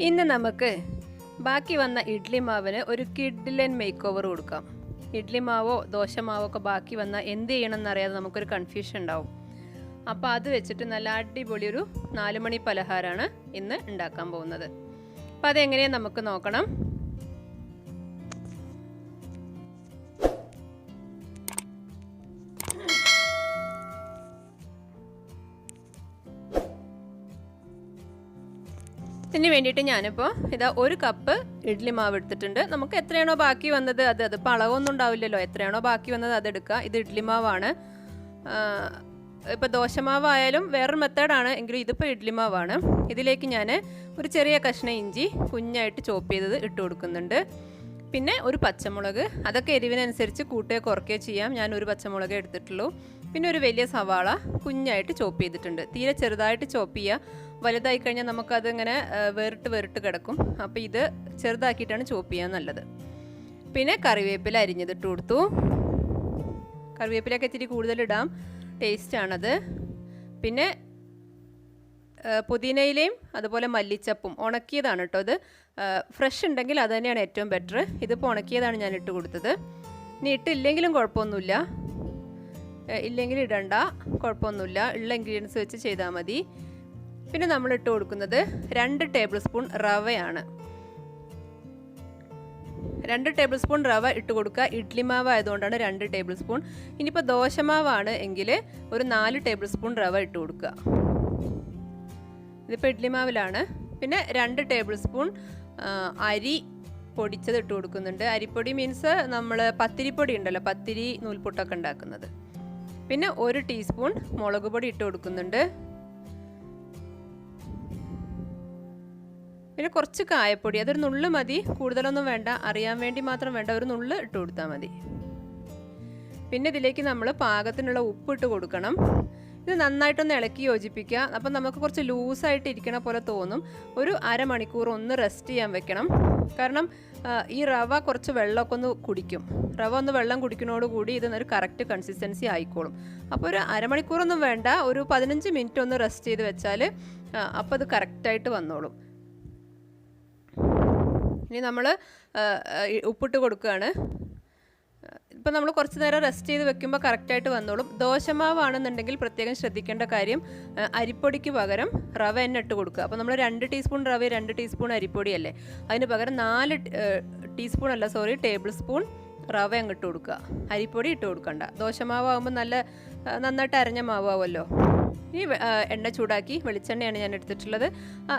ഇന്ന് നമുക്ക് ബാക്കി വന്ന ഇഡ്ഡലി മാവിന് ഒരു കിഡ്ലൻ മേക്ക് ഓവർ കൊടുക്കാം. ഇഡ്ഡലി മാവോ ദോശമാവോ ഒക്കെ ബാക്കി വന്നാൽ എന്ത് ചെയ്യണമെന്ന് അറിയാതെ നമുക്കൊരു കൺഫ്യൂഷൻ ഉണ്ടാവും. അപ്പോൾ അത് വെച്ചിട്ട് നല്ല അടിപൊളി ഒരു 4 മണി പലഹാരമാണ് ഇന്ന് ഉണ്ടാക്കാൻ പോകുന്നത്. അപ്പോൾ അതെങ്ങനെയാണ് നമുക്ക് നോക്കണം. ഇതിന് വേണ്ടിയിട്ട് ഞാനിപ്പോൾ ഇതാ 1 കപ്പ് ഇഡ്ഡലി മാവ് എടുത്തിട്ടുണ്ട്. നമുക്ക് എത്രയാണോ ബാക്കി വന്നത് അതിപ്പോൾ അളവൊന്നും ഉണ്ടാവില്ലല്ലോ, എത്രയാണോ ബാക്കി വന്നത് അതെടുക്കുക. ഇത് ഇഡ്ഡലി മാവാണ്. ഇപ്പോൾ ദോശമാവായാലും വേറൊരു മെത്തേഡാണ്, എങ്കിലും ഇതിപ്പോൾ ഇഡ്ഡലി മാവാണ്. ഇതിലേക്ക് ഞാൻ ഒരു ചെറിയ കഷ്ണം ഇഞ്ചി കുഞ്ഞായിട്ട് ചോപ്പ് ചെയ്തത് ഇട്ട് കൊടുക്കുന്നുണ്ട്. പിന്നെ ഒരു പച്ചമുളക്, അതൊക്കെ എരിവിനനുസരിച്ച് കൂട്ടുകയോ കുറയ്ക്കുകയോ ചെയ്യാം. ഞാൻ ഒരു പച്ചമുളകേ എടുത്തിട്ടുള്ളൂ. പിന്നെ ഒരു വലിയ സവാള കുഞ്ഞായിട്ട് ചോപ്പ് ചെയ്തിട്ടുണ്ട്. തീരെ ചെറുതായിട്ട് ചോപ്പ് ചെയ്യുക, വലുതായി കഴിഞ്ഞാൽ നമുക്കതിങ്ങനെ വേറിട്ട് കിടക്കും. അപ്പോൾ ഇത് ചെറുതാക്കിയിട്ടാണ് ചോപ്പ് ചെയ്യാൻ നല്ലത്. പിന്നെ കറിവേപ്പില അരിഞ്ഞതിട്ട് കൊടുത്തു. കറിവേപ്പിലൊക്കെ ഇത്തിരി കൂടുതലിടാം, ടേസ്റ്റാണത്. പിന്നെ പുതിനയിലയും അതുപോലെ മല്ലിച്ചപ്പും ഉണക്കിയതാണ് കേട്ടോ. ഇത് ഫ്രഷ് ഉണ്ടെങ്കിൽ അത് തന്നെയാണ് ഏറ്റവും ബെറ്റർ. ഇതിപ്പോൾ ഉണക്കിയതാണ് ഞാൻ ഇട്ട് കൊടുത്തത്. ഇനി ഇട്ടില്ലെങ്കിലും കുഴപ്പമൊന്നുമില്ല, ഇല്ലെങ്കിൽ ഇടണ്ട, കുഴപ്പമൊന്നുമില്ല. ഉള്ള ഇൻഗ്രീഡിയൻസ് വെച്ച് ചെയ്താൽ മതി. പിന്നെ നമ്മൾ ഇട്ട് കൊടുക്കുന്നത് 2 ടേബിൾ സ്പൂൺ റവയാണ്. 2 ടേബിൾ സ്പൂൺ റവ ഇട്ട് കൊടുക്കുക. ഇഡ്ഡലി മാവ് ആയതുകൊണ്ടാണ് 2 ടേബിൾ സ്പൂൺ. ഇനിയിപ്പോൾ ദോശമാവാണ് എങ്കിൽ ഒരു 4 ടേബിൾ സ്പൂൺ റവ ഇട്ട് കൊടുക്കുക. ഇതിപ്പോൾ ഇഡ്ഡലി മാവിലാണ്. പിന്നെ 2 ടേബിൾ സ്പൂൺ അരി പൊടിച്ചത് ഇട്ട് കൊടുക്കുന്നുണ്ട്. അരിപ്പൊടി മീൻസ് നമ്മൾ പത്തിരിപ്പൊടി ഉണ്ടല്ലോ, പത്തിരി നൂൽപുട്ടൊക്കെ ഉണ്ടാക്കുന്നത്. പിന്നെ 1 ടീസ്പൂൺ മുളക് പൊടി ഇട്ട് കൊടുക്കുന്നുണ്ട്. പിന്നെ കുറച്ച് കായപ്പൊടി, അതൊരു നുള്ള് മതി, കൂടുതലൊന്നും വേണ്ട, അറിയാൻ വേണ്ടി മാത്രം വേണ്ട, ഒരു നുള്ള് ഇട്ട് കൊടുത്താൽ മതി. പിന്നെ ഇതിലേക്ക് നമ്മൾ പാകത്തിനുള്ള ഉപ്പ് ഇട്ട് കൊടുക്കണം. ഇത് നന്നായിട്ടൊന്ന് ഇളക്കി യോജിപ്പിക്കുക. അപ്പം നമുക്ക് കുറച്ച് ലൂസായിട്ട് ഇരിക്കണ പോലെ തോന്നും. ഒരു അരമണിക്കൂർ ഒന്ന് റെസ്റ്റ് ചെയ്യാൻ വെക്കണം. കാരണം ഈ റവ കുറച്ച് വെള്ളമൊക്കെ ഒന്ന് കുടിക്കും. റവ ഒന്ന് വെള്ളം കുടിക്കുന്നതോടുകൂടി ഇതൊന്നൊരു കറക്റ്റ് കൺസിസ്റ്റൻസി ആയിക്കോളും. അപ്പോൾ ഒരു അരമണിക്കൂറൊന്നും വേണ്ട, ഒരു 15 മിനിറ്റ് ഒന്ന് റെസ്റ്റ് ചെയ്ത് വെച്ചാൽ അപ്പോൾ അത് കറക്റ്റായിട്ട് വന്നോളും. ഇനി നമ്മൾ ഉപ്പിട്ട് കൊടുക്കുകയാണ്. ഇപ്പം നമ്മൾ കുറച്ച് നേരം റെസ്റ്റ് ചെയ്ത് വെക്കുമ്പോൾ കറക്റ്റായിട്ട് വന്നോളും. ദോശമാവാണെന്നുണ്ടെങ്കിൽ പ്രത്യേകം ശ്രദ്ധിക്കേണ്ട കാര്യം, അരിപ്പൊടിക്ക് പകരം റവ തന്നെ ഇട്ട് കൊടുക്കുക. അപ്പോൾ നമ്മൾ 2 ടീസ്പൂൺ റവ 2 ടീസ്പൂൺ അരിപ്പൊടിയല്ലേ, അതിന് പകരം 4 ടേബിൾ സ്പൂൺ റവ അങ്ങോട്ട് കൊടുക്കുക. അരിപ്പൊടി ഇട്ട് കൊടുക്കണ്ട. ദോശമാവാകുമ്പോൾ നന്നായിട്ട് അരഞ്ഞ മാവാവുമല്ലോ. ഇനി എണ്ണ ചൂടാക്കി, വെളിച്ചെണ്ണയാണ് ഞാൻ എടുത്തിട്ടുള്ളത്.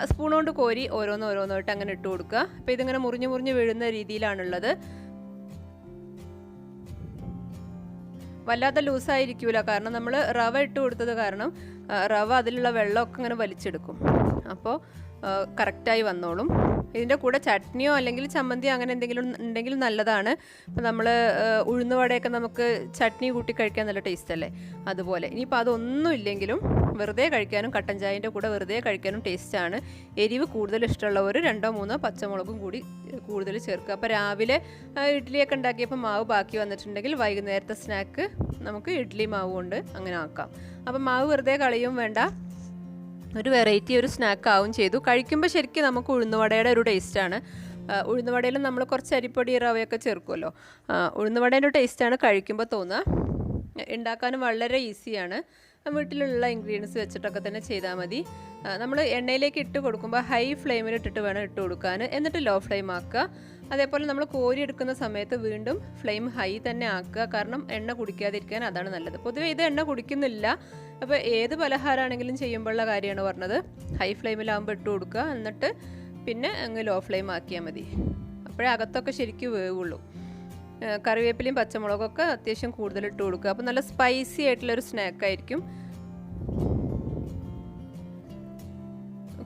സ്പൂൺ കൊണ്ട് കോരി ഓരോന്നോരോന്നായിട്ട് അങ്ങനെ ഇട്ട് കൊടുക്കുക. അപ്പോൾ ഇതിങ്ങനെ മുറിഞ്ഞ് വീഴുന്ന രീതിയിലാണുള്ളത്. വല്ലാതെ ലൂസായിരിക്കില്ല, കാരണം നമ്മൾ റവ ഇട്ട് കൊടുത്തത് കാരണം റവ അതിലുള്ള വെള്ളമൊക്കെ ഇങ്ങനെ വലിച്ചെടുക്കും. അപ്പോൾ കറക്റ്റായി വന്നോളും. ഇതിൻ്റെ കൂടെ ചട്നിയോ അല്ലെങ്കിൽ ചമ്മന്തിയോ അങ്ങനെ എന്തെങ്കിലും ഉണ്ടെങ്കിൽ നല്ലതാണ്. ഇപ്പോൾ നമ്മൾ ഉഴുന്നുവടയൊക്കെ നമുക്ക് ചട്നി കൂട്ടി കഴിക്കാൻ നല്ല ടേസ്റ്റ് അല്ലേ, അതുപോലെ. ഇനിയിപ്പോൾ അതൊന്നും ഇല്ലെങ്കിലും വെറുതെ കഴിക്കാനും, കട്ടൻ ചായൻ്റെ കൂടെ വെറുതെ കഴിക്കാനും ടേസ്റ്റാണ്. എരിവ് കൂടുതൽ ഇഷ്ടമുള്ളവർ 2-3 പച്ചമുളകും കൂടി കൂടുതൽ ചേർക്കുക. അപ്പോൾ രാവിലെ ഇഡ്ഡലിയൊക്കെ ഉണ്ടാക്കിയപ്പോൾ മാവ് ബാക്കി വന്നിട്ടുണ്ടെങ്കിൽ വൈകുന്നേരത്തെ സ്നാക്ക് നമുക്ക് ഇഡ്ഡലി മാവ് കൊണ്ട് അങ്ങനെ ആക്കാം. അപ്പോൾ മാവ് വെറുതെ കളയും വേണ്ട, ഒരു വെറൈറ്റി ഒരു സ്നാക്ക് ആവും ചെയ്തു. കഴിക്കുമ്പോൾ ശരിക്കും നമുക്ക് ഉഴുന്നുവടയുടെ ഒരു ടേസ്റ്റാണ്. ഉഴുന്നുവടയിലും നമ്മൾ കുറച്ച് അരിപ്പൊടി റവയൊക്കെ ചേർക്കുമല്ലോ. ഉഴുന്നുവടേൻ്റെ ടേസ്റ്റാണ് കഴിക്കുമ്പോൾ തോന്നുക. ഉണ്ടാക്കാനും വളരെ ഈസിയാണ്. വീട്ടിലുള്ള ഇൻഗ്രീഡിയൻസ് വെച്ചിട്ടൊക്കെ തന്നെ ചെയ്താൽ മതി. നമ്മൾ എണ്ണയിലേക്ക് ഇട്ട് കൊടുക്കുമ്പോൾ ഹൈ ഫ്ലെയിമിൽ ഇട്ടിട്ട് വേണം ഇട്ട് കൊടുക്കാൻ, എന്നിട്ട് ലോ ഫ്ലെയിം ആക്കുക. അതേപോലെ നമ്മൾ കോരി എടുക്കുന്ന സമയത്ത് വീണ്ടും ഫ്ലെയിം ഹൈ തന്നെ ആക്കുക, കാരണം എണ്ണ കുടിക്കാതിരിക്കാൻ അതാണ് നല്ലത്. പൊതുവേ ഇത് എണ്ണ കുടിക്കുന്നില്ല. അപ്പോൾ ഏത് പലഹാരമാണെങ്കിലും ചെയ്യുമ്പോഴുള്ള കാര്യമാണ് പറഞ്ഞത്. ഹൈ ഫ്ലെയിമിലാകുമ്പോൾ ഇട്ട് കൊടുക്കുക, എന്നിട്ട് പിന്നെ അങ്ങ് ലോ ഫ്ലെയിം ആക്കിയാൽ മതി. അപ്പോഴേ അകത്തൊക്കെ ശരിക്കും വേവുള്ളൂ. കറിവേപ്പിലയും പച്ചമുളകൊക്കെ അത്യാവശ്യം കൂടുതൽ ഇട്ട് കൊടുക്കുക. അപ്പോൾ നല്ല സ്പൈസി ആയിട്ടുള്ളൊരു സ്നാക്കായിരിക്കും.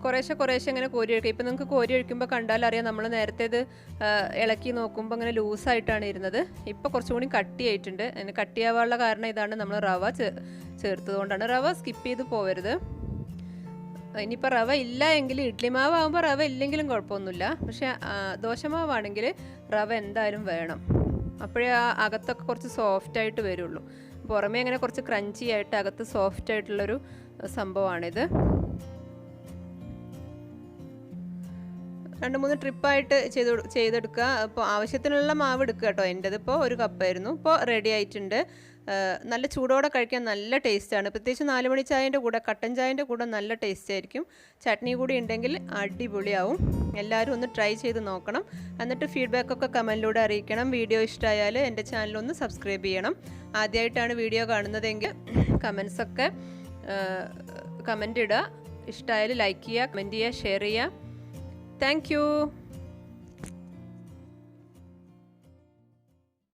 കുറേശ്ശെ ഇങ്ങനെ കോരി ഒഴിക്കുക. ഇപ്പം നിങ്ങൾക്ക് കോരി ഒഴിക്കുമ്പോൾ കണ്ടാലറിയാം, നമ്മൾ നേരത്തെ ഇത് ഇളക്കി നോക്കുമ്പോൾ അങ്ങനെ ലൂസായിട്ടാണ് ഇരുന്നത്. ഇപ്പോൾ കുറച്ചും കൂടി കട്ടിയായിട്ടുണ്ട്. അതിന് കട്ടിയാവാനുള്ള കാരണം ഇതാണ്, നമ്മൾ റവ ചേർത്തത് കൊണ്ടാണ്. റവ സ്കിപ്പ് ചെയ്ത് പോകരുത്. ഇനിയിപ്പോൾ റവ ഇല്ല എങ്കിൽ, ഇഡ്ഡലി മാവാകുമ്പോൾ റവ ഇല്ലെങ്കിലും കുഴപ്പമൊന്നുമില്ല. പക്ഷേ ദോശമാവാണെങ്കിൽ റവ എന്തായാലും വേണം. അപ്പോഴേ അകത്തൊക്കെ കുറച്ച് സോഫ്റ്റായിട്ട് വരുള്ളൂ. പുറമേ അങ്ങനെ കുറച്ച് ക്രഞ്ചി ആയിട്ട് അകത്ത് സോഫ്റ്റ് ആയിട്ടുള്ളൊരു സംഭവമാണിത്. 2-3 ട്രിപ്പായിട്ട് ചെയ്തെടുക്കുക. അപ്പോൾ ആവശ്യത്തിനുള്ള മാവ് എടുക്കുക കേട്ടോ. എൻ്റെതിപ്പോൾ 1 കപ്പായിരുന്നു. ഇപ്പോൾ റെഡി ആയിട്ടുണ്ട്. നല്ല ചൂടോടെ കഴിക്കാൻ നല്ല ടേസ്റ്റാണ്. പ്രത്യേകിച്ച് 4 മണി ചായൻ്റെ കൂടെ, കട്ടൻ ചായൻ്റെ കൂടെ നല്ല ടേസ്റ്റ് ആയിരിക്കും. ചട്നി കൂടി ഉണ്ടെങ്കിൽ അടിപൊളിയാവും. എല്ലാവരും ഒന്ന് ട്രൈ ചെയ്ത് നോക്കണം. എന്നിട്ട് ഫീഡ്ബാക്കൊക്കെ കമൻറ്റിലൂടെ അറിയിക്കണം. വീഡിയോ ഇഷ്ടമായാൽ എൻ്റെ ചാനലൊന്ന് സബ്സ്ക്രൈബ് ചെയ്യണം. ആദ്യമായിട്ടാണ് വീഡിയോ കാണുന്നതെങ്കിൽ കമൻസൊക്കെ കമൻ്റ് ഇടുക. ഇഷ്ടമായാൽ ലൈക്ക് ചെയ്യുക, കമൻറ്റ് ചെയ്യുക, ഷെയർ ചെയ്യുക. Thank you.